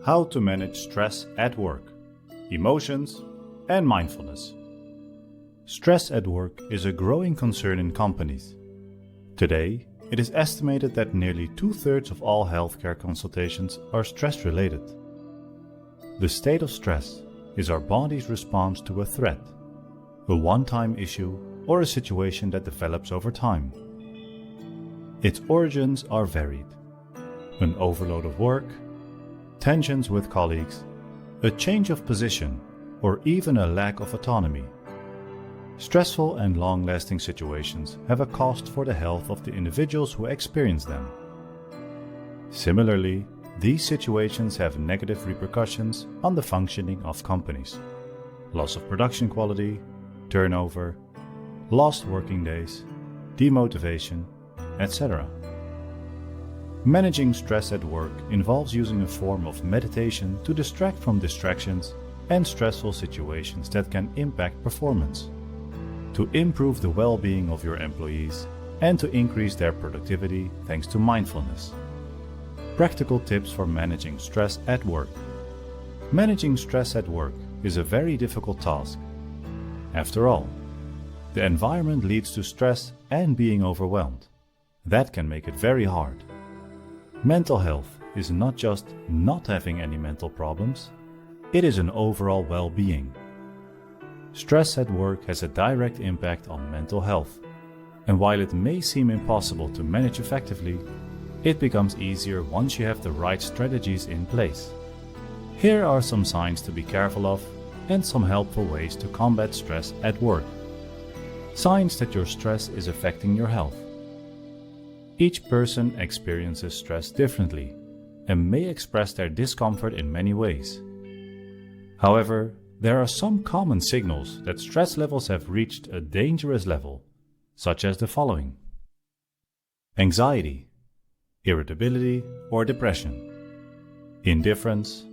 How to manage stress at work, emotions, and mindfulness. Stress at work is a growing concern in companies. Today, it is estimated that nearly 2/3 of all healthcare consultations are stress-related. The state of stress is our body's response to a threat, a one-time issue, or a situation that develops over time. Its origins are varied. An overload of work, tensions with colleagues, a change of position, or even a lack of autonomy. Stressful and long-lasting situations have a cost for the health of the individuals who experience them. Similarly, these situations have negative repercussions on the functioning of companies. Loss of production quality, turnover, lost working days, demotivation, etc. Managing stress at work involves using a form of meditation to distract from distractions and stressful situations that can impact performance, to improve the well-being of your employees, and to increase their productivity thanks to mindfulness. Practical tips for managing stress at work. Managing stress at work is a very difficult task. After all, the environment leads to stress and being overwhelmed. That can make it very hard. Mental health is not just not having any mental problems, it is an overall well-being. Stress at work has a direct impact on mental health, and while it may seem impossible to manage effectively, it becomes easier once you have the right strategies in place. Here are some signs to be careful of and some helpful ways to combat stress at work. Signs that your stress is affecting your health. Each person experiences stress differently and may express their discomfort in many ways. However, there are some common signals that stress levels have reached a dangerous level, such as the following: anxiety, irritability or depression, indifference,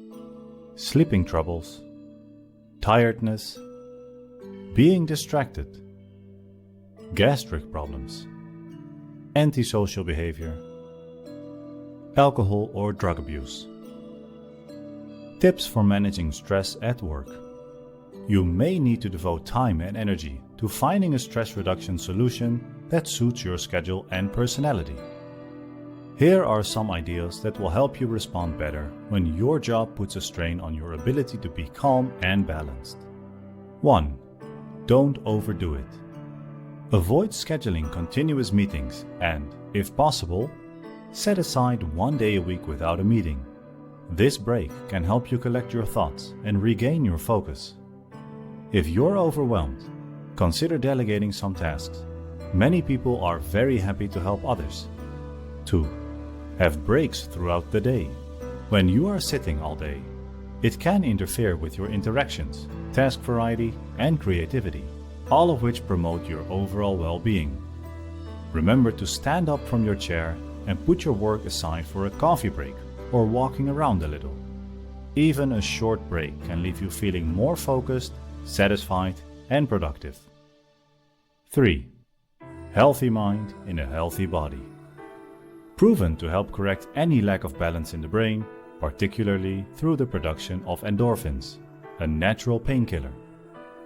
sleeping troubles, tiredness, being distracted, gastric problems, antisocial behavior, alcohol or drug abuse. Tips for managing stress at work. You may need to devote time and energy to finding a stress reduction solution that suits your schedule and personality. Here are some ideas that will help you respond better when your job puts a strain on your ability to be calm and balanced. 1. Don't overdo it. Avoid scheduling continuous meetings and, if possible, set aside one day a week without a meeting. This break can help you collect your thoughts and regain your focus. If you're overwhelmed, consider delegating some tasks. Many people are very happy to help others. 2. Have breaks throughout the day. When you are sitting all day, it can interfere with your interactions, task variety, and creativity, all of which promote your overall well-being. Remember to stand up from your chair and put your work aside for a coffee break or walking around a little. Even a short break can leave you feeling more focused, satisfied, and productive. 3. Healthy mind in a healthy body. Proven to help correct any lack of balance in the brain, particularly through the production of endorphins, a natural painkiller.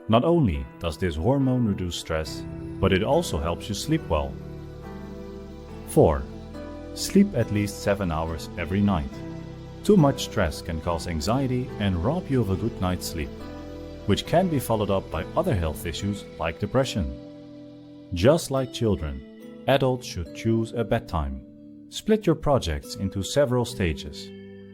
Not only does this hormone reduce stress, but it also helps you sleep well. 4. Sleep at least 7 hours every night. Too much stress can cause anxiety and rob you of a good night's sleep, which can be followed up by other health issues like depression. Just like children, adults should choose a bedtime. Split your projects into several stages.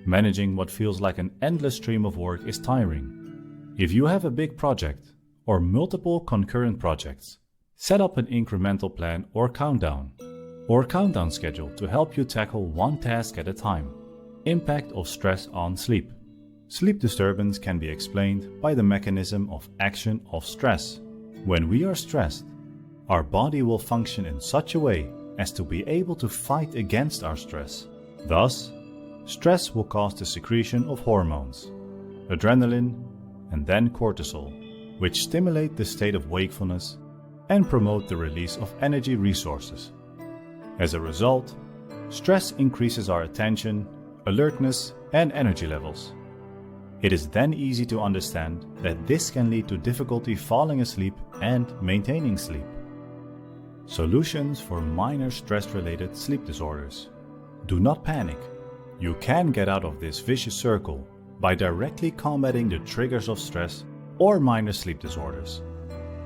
Managing what feels like an endless stream of work is tiring. If you have a big project or multiple concurrent projects, set up an incremental plan or countdown schedule to help you tackle one task at a time. Impact of stress on sleep. Sleep disturbance can be explained by the mechanism of action of stress. When we are stressed, our body will function in such a way as to be able to fight against our stress. Thus, stress will cause the secretion of hormones, adrenaline, and then cortisol, which stimulate the state of wakefulness and promote the release of energy resources. As a result, stress increases our attention, alertness, and energy levels. It is then easy to understand that this can lead to difficulty falling asleep and maintaining sleep. Solutions for minor stress-related sleep disorders. Do not panic. You can get out of this vicious circle by directly combating the triggers of stress or minor sleep disorders.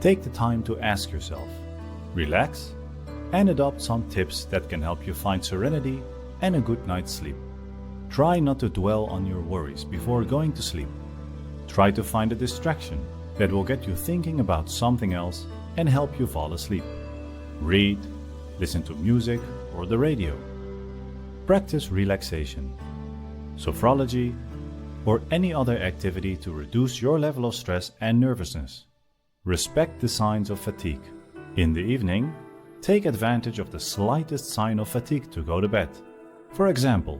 Take the time to ask yourself, relax, and adopt some tips that can help you find serenity and a good night's sleep. Try not to dwell on your worries before going to sleep. Try to find a distraction that will get you thinking about something else and help you fall asleep. Read, listen to music or the radio. Practice relaxation, sophrology, or any other activity to reduce your level of stress and nervousness. Respect the signs of fatigue. In the evening, take advantage of the slightest sign of fatigue to go to bed. For example,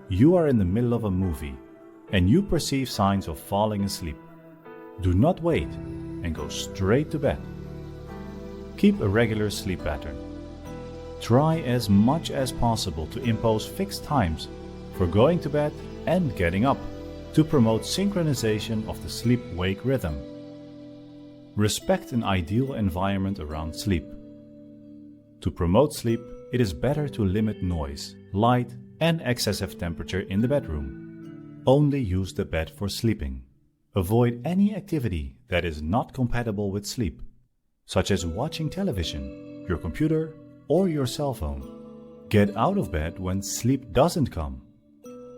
you are in the middle of a movie and you perceive signs of falling asleep. Do not wait and go straight to bed. Keep a regular sleep pattern. Try as much as possible to impose fixed times for going to bed and getting up to promote synchronization of the sleep-wake rhythm. Respect an ideal environment around sleep. To promote sleep, it is better to limit noise, light, and excessive temperature in the bedroom. Only use the bed for sleeping. Avoid any activity that is not compatible with sleep, such as watching television, your computer, or your cell phone. Get out of bed when sleep doesn't come.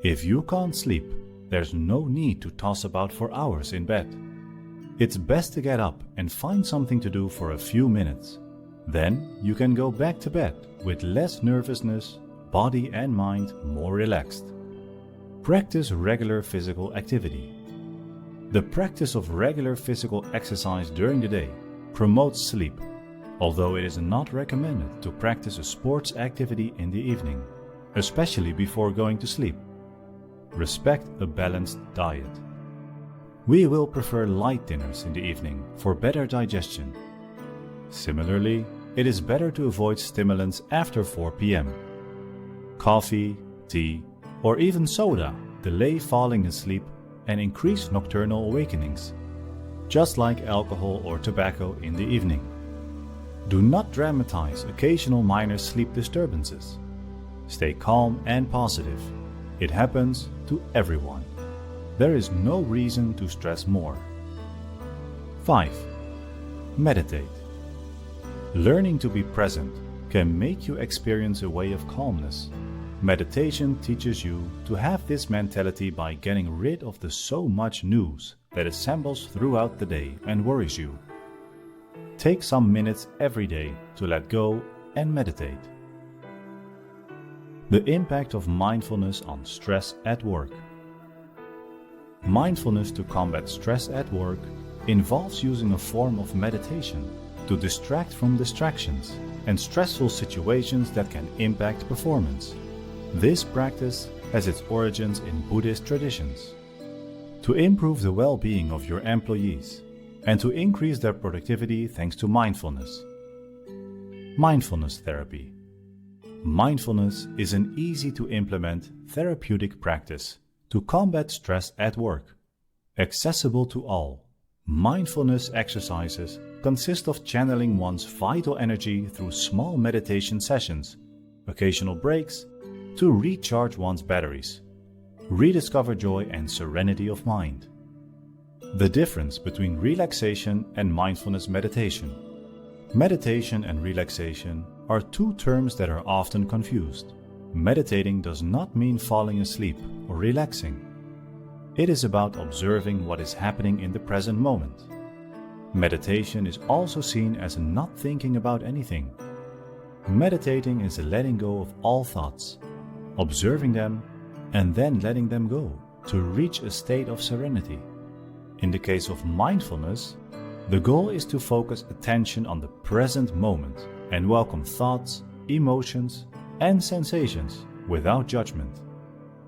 If you can't sleep, there's no need to toss about for hours in bed. It's best to get up and find something to do for a few minutes. Then you can go back to bed with less nervousness, body and mind more relaxed. Practice regular physical activity. The practice of regular physical exercise during the day promotes sleep, although it is not recommended to practice a sports activity in the evening, especially before going to sleep. Respect a balanced diet. We will prefer light dinners in the evening for better digestion. Similarly, it is better to avoid stimulants after 4 p.m. Coffee, tea, or even soda delay falling asleep and increase nocturnal awakenings, just like alcohol or tobacco in the evening. Do not dramatize occasional minor sleep disturbances. Stay calm and positive. It happens to everyone. There is no reason to stress more. 5. Meditate. Learning to be present can make you experience a way of calmness. Meditation teaches you to have this mentality by getting rid of the so much news that assembles throughout the day and worries you. Take some minutes every day to let go and meditate. The impact of mindfulness on stress at work. Mindfulness to combat stress at work involves using a form of meditation to distract from distractions and stressful situations that can impact performance. This practice has its origins in Buddhist traditions. To improve the well-being of your employees and to increase their productivity thanks to mindfulness. Mindfulness therapy. Mindfulness is an easy-to-implement therapeutic practice to combat stress at work. Accessible to all, mindfulness exercises consist of channeling one's vital energy through small meditation sessions, occasional breaks, to recharge one's batteries, rediscover joy and serenity of mind. The difference between relaxation and mindfulness meditation. Meditation and relaxation are two terms that are often confused. Meditating does not mean falling asleep or relaxing. It is about observing what is happening in the present moment. Meditation is also seen as not thinking about anything. Meditating is a letting go of all thoughts, observing them, and then letting them go to reach a state of serenity. In the case of mindfulness, the goal is to focus attention on the present moment and welcome thoughts, emotions, and sensations without judgment.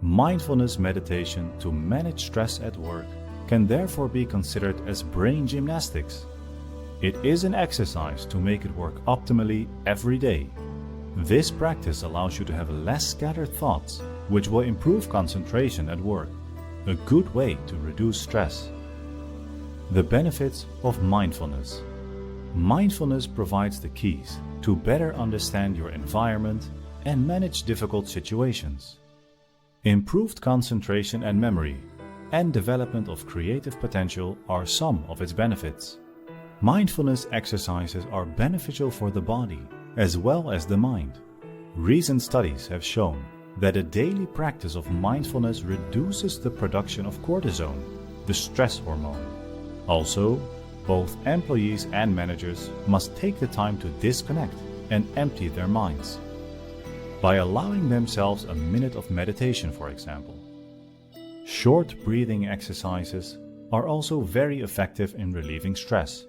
Mindfulness meditation to manage stress at work can therefore be considered as brain gymnastics. It is an exercise to make it work optimally every day. This practice allows you to have less scattered thoughts which will improve concentration at work, a good way to reduce stress. The benefits of mindfulness. Mindfulness provides the keys to better understand your environment and manage difficult situations. Improved concentration and memory, and development of creative potential are some of its benefits. Mindfulness exercises are beneficial for the body as well as the mind. Recent studies have shown that a daily practice of mindfulness reduces the production of cortisol, the stress hormone. Also, both employees and managers must take the time to disconnect and empty their minds, by allowing themselves a minute of meditation, for example. Short breathing exercises are also very effective in relieving stress.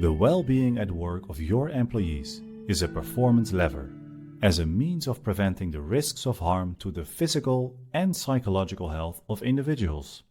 The well-being at work of your employees is a performance lever, as a means of preventing the risks of harm to the physical and psychological health of individuals.